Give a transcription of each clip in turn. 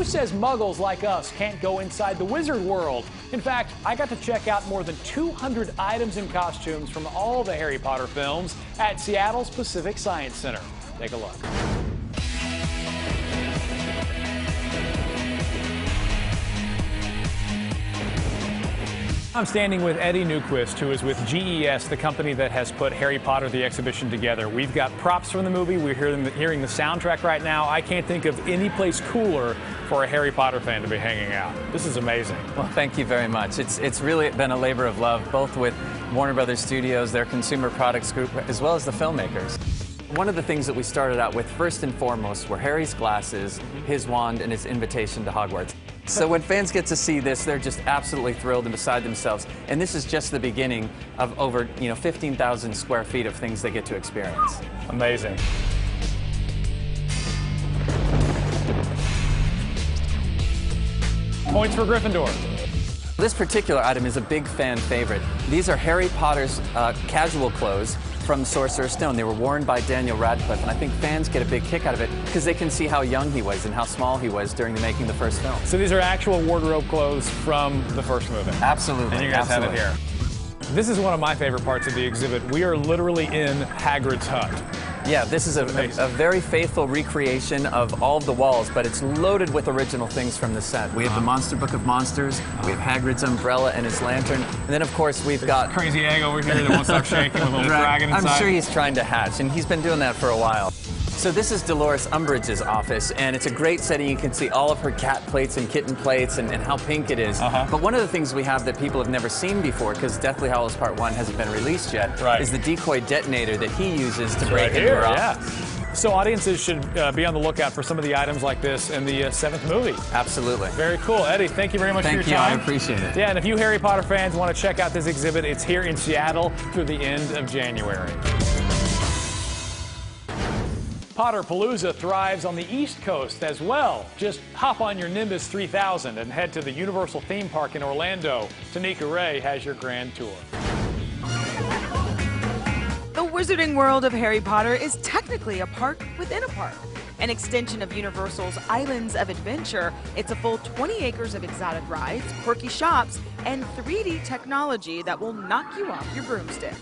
who says muggles like us can't go inside the wizard world? In fact, I got to check out more than 200 items and costumes from all the Harry Potter films at Seattle's Pacific Science Center. Take a look. I'm standing with Eddie Newquist, who is with GES, the company that has put Harry Potter the exhibition together. We've got props from the movie. We're hearing the soundtrack right now. I can't think of any place cooler for a Harry Potter fan to be hanging out. This is amazing. Well, thank you very much. It's really been a labor of love, both with Warner Brothers Studios, their consumer products group, as well as the filmmakers. One of the things that we started out with, first and foremost, were Harry's glasses, his wand, and his invitation to Hogwarts. So when fans get to see this, they're just absolutely thrilled and beside themselves. And this is just the beginning of over, 15,000 square feet of things they get to experience. Amazing. Points for Gryffindor. This particular item is a big fan favorite. These are Harry Potter's casual clothes from Sorcerer's Stone. They were worn by Daniel Radcliffe, and I think fans get a big kick out of it because they can see how young he was and how small he was during the making of the first film. So these are actual wardrobe clothes from the first movie? Absolutely. And you guys have it here. This is one of my favorite parts of the exhibit. We are literally in Hagrid's hut. Yeah, this is a very faithful recreation of all of the walls, but it's loaded with original things from the set. We have the Monster Book of Monsters, we have Hagrid's umbrella and his lantern, and then of course we've got crazy egg over here that won't stop shaking with a little dragon inside. I'm sure he's trying to hatch, and he's been doing that for a while. So this is Dolores Umbridge's office, and it's a great setting. You can see all of her cat plates and kitten plates and how pink it is. But one of the things we have that people have never seen before, because Deathly Hallows Part 1 hasn't been released yet, is the decoy detonator that he uses to break into her office. So audiences should be on the lookout for some of the items like this in the 7th movie. Absolutely. Very cool. Eddie, thank you very much for your time. Thank you. I appreciate it. Yeah, and if you Harry Potter fans want to check out this exhibit, it's here in Seattle through the end of January. Potterpalooza thrives on the East Coast as well. Just hop on your Nimbus 3000 and head to the Universal Theme Park in Orlando. Tanika Ray has your grand tour. The Wizarding World of Harry Potter is technically a park within a park. An extension of Universal's Islands of Adventure, it's a full 20 acres of exotic rides, quirky shops, and 3D technology that will knock you off your broomstick.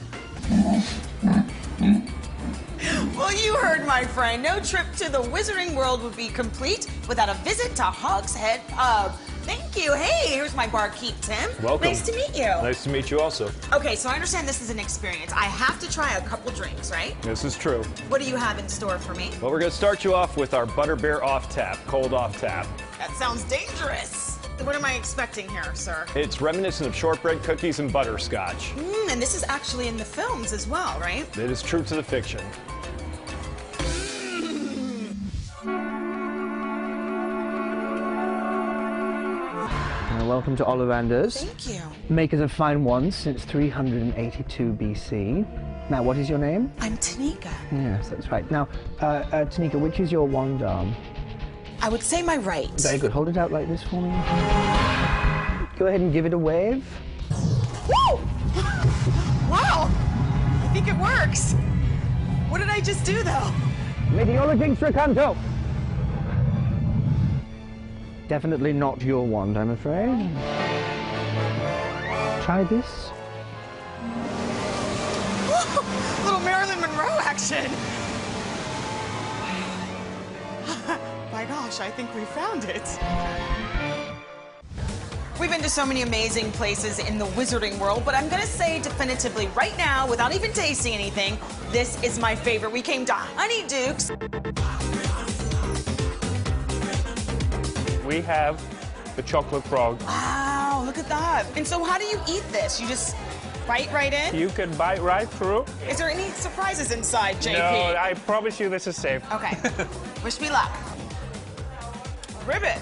Well, you heard my friend. No trip to the Wizarding World would be complete without a visit to Hog's Head Pub. Thank you. Hey, here's my barkeep, Tim. Welcome. Nice to meet you. Nice to meet you also. Okay, so I understand this is an experience. I have to try a couple drinks, right? This is true. What do you have in store for me? Well, we're going to start you off with our Butterbeer Off Tap, cold off tap. That sounds dangerous. What am I expecting here, sir? It's reminiscent of shortbread cookies and butterscotch. And this is actually in the films as well, right? It is true to the fiction. Welcome to Ollivanders. Thank you. Makers of fine wines since 382 BC. Now, what is your name? I'm Tanika. Yes, that's right. Now, Tanika, which is your wand arm? I would say my right. Very good. Hold it out like this for me. Go ahead and give it a wave. Woo! Wow! I think it works. What did I just do, though? Meteorologing Stracanto! Definitely not your wand, I'm afraid. Try this. Woo! Little Marilyn Monroe action. My gosh, I think we found it. We've been to so many amazing places in the Wizarding World, but I'm gonna say definitively right now, without even tasting anything, this is my favorite. We came to Honeyduke's. We have the chocolate frog. Wow, look at that. And so how do you eat this? You just bite right in? You can bite right through. Is there any surprises inside, JP? No, I promise you this is safe. Okay. Wish me luck. Ribbit.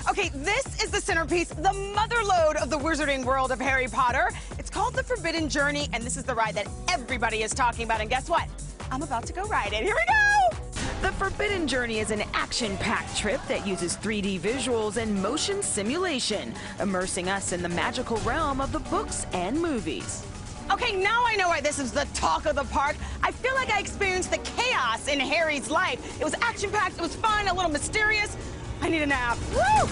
Okay, this is the centerpiece, the motherlode of the Wizarding World of Harry Potter. It's called The Forbidden Journey, and this is the ride that everybody is talking about. And guess what? I'm about to go ride it. Here we go! The Forbidden Journey is an action-packed trip that uses 3D visuals and motion simulation, immersing us in the magical realm of the books and movies. Okay, now I know why this is the talk of the park. I feel like I experienced the chaos in Harry's life. It was action-packed, it was fun, a little mysterious. I need a nap. Woo!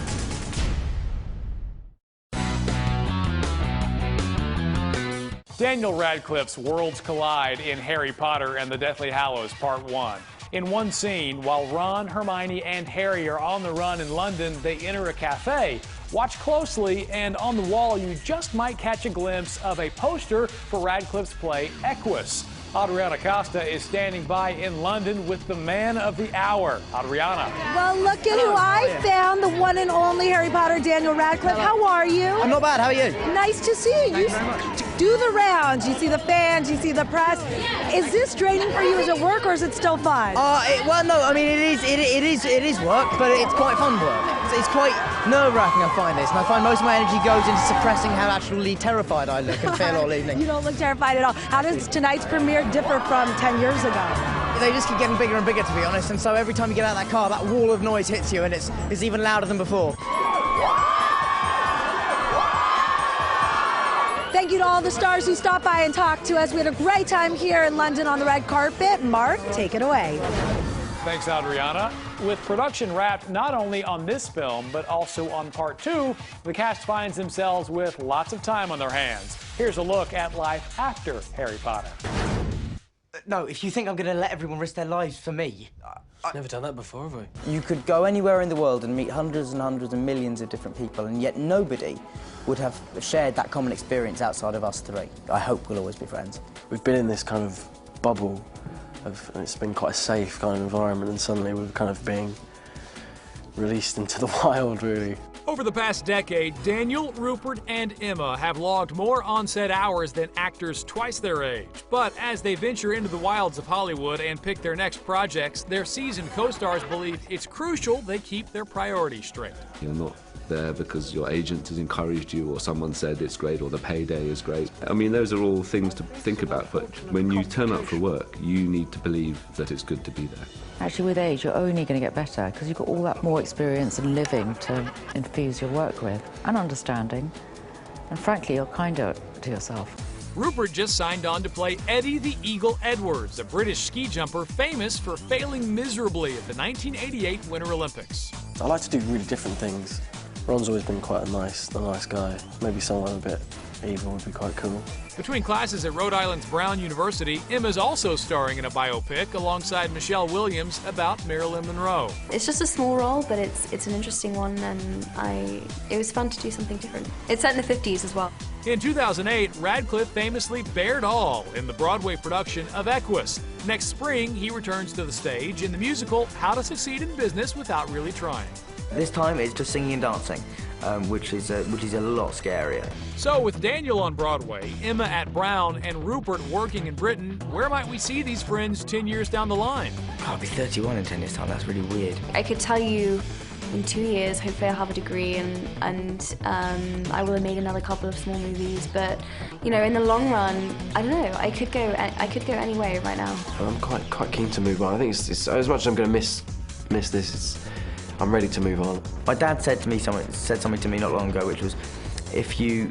Daniel Radcliffe's worlds collide in Harry Potter and the Deathly Hallows Part 1. In one scene, while Ron, Hermione, and Harry are on the run in London, they enter a cafe. Watch closely, and on the wall you just might catch a glimpse of a poster for Radcliffe's play Equus. Adriana Costa is standing by in London with the man of the hour. Adriana. Well, look at who I found, the one and only Harry Potter, Daniel Radcliffe. How are you? I'm not bad, how are you? Nice to see you. Thank you very much. Do the rounds. You see the fans, you see the press. Is this draining for you? Is it work or is it still fun? Well, no, I mean, it is work, but it's quite fun work. It's quite nerve-wracking, I find this, and I find most of my energy goes into suppressing how actually terrified I look and feel all evening. You don't look terrified at all. How does tonight's premiere differ from 10 years ago? They just keep getting bigger and bigger, to be honest, and so every time you get out of that car, that wall of noise hits you, and it's even louder than before. Thank you to all the stars who stopped by and talked to us. We had a great time here in London on the red carpet. Mark, take it away. Thanks, Adriana. With production wrapped not only on this film, but also on Part 2, the cast finds themselves with lots of time on their hands. Here's a look at life after Harry Potter. No, if you think I'm going to let everyone risk their lives for me... Never done that before, have we? You could go anywhere in the world and meet hundreds and hundreds and millions of different people, and yet nobody would have shared that common experience outside of us three. I hope we'll always be friends. We've been in this kind of bubble, and it's been quite a safe kind of environment, and suddenly we're kind of being released into the wild, really. Over the past decade, Daniel, Rupert, and Emma have logged more on-set hours than actors twice their age. But as they venture into the wilds of Hollywood and pick their next projects, their seasoned co-stars believe it's crucial they keep their priorities straight. You're not there because your agent has encouraged you or someone said it's great or the payday is great. I mean, those are all things to think about, but when you turn up for work, you need to believe that it's good to be there. Actually, with age, you're only going to get better because you've got all that more experience and living to infuse your work with and understanding. And frankly, you're kinder to yourself. Rupert just signed on to play Eddie the Eagle Edwards, a British ski jumper famous for failing miserably at the 1988 Winter Olympics. I like to do really different things. Ron's always been quite a nice guy. Maybe someone a bit evil would be quite cool. Between classes at Rhode Island's Brown University, Emma's also starring in a biopic alongside Michelle Williams about Marilyn Monroe. It's just a small role, but it's an interesting one, and it was fun to do something different. It's set in the 50s as well. In 2008, Radcliffe famously bared all in the Broadway production of Equus. Next spring, he returns to the stage in the musical How to Succeed in Business Without Really Trying. This time it's just singing and dancing, which is a lot scarier. So with Daniel on Broadway, Emma at Brown, and Rupert working in Britain, where might we see these friends 10 years down the line? I'll be 31 in 10 years' time, that's really weird. I could tell you in 2 years, hopefully I'll have a degree and I will have made another couple of small movies, but you know, in the long run, I don't know, I could go any way right now. I'm quite keen to move on. I think it's as much as I'm going to miss this, I'm ready to move on. My dad said something to me not long ago, which was, if you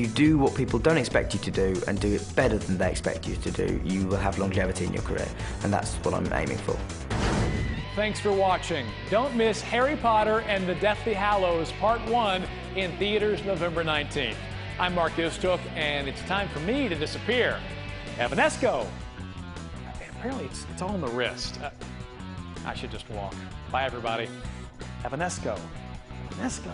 do what people don't expect you to do and do it better than they expect you to do, you will have longevity in your career, and that's what I'm aiming for. Thanks for watching. Don't miss Harry Potter and the Deathly Hallows Part 1 in theaters November 19th. I'm Mark Istook, and it's time for me to disappear. Evanesco. Apparently it's all on the wrist. I should just walk. Bye, everybody. Evanesco. Evanesco.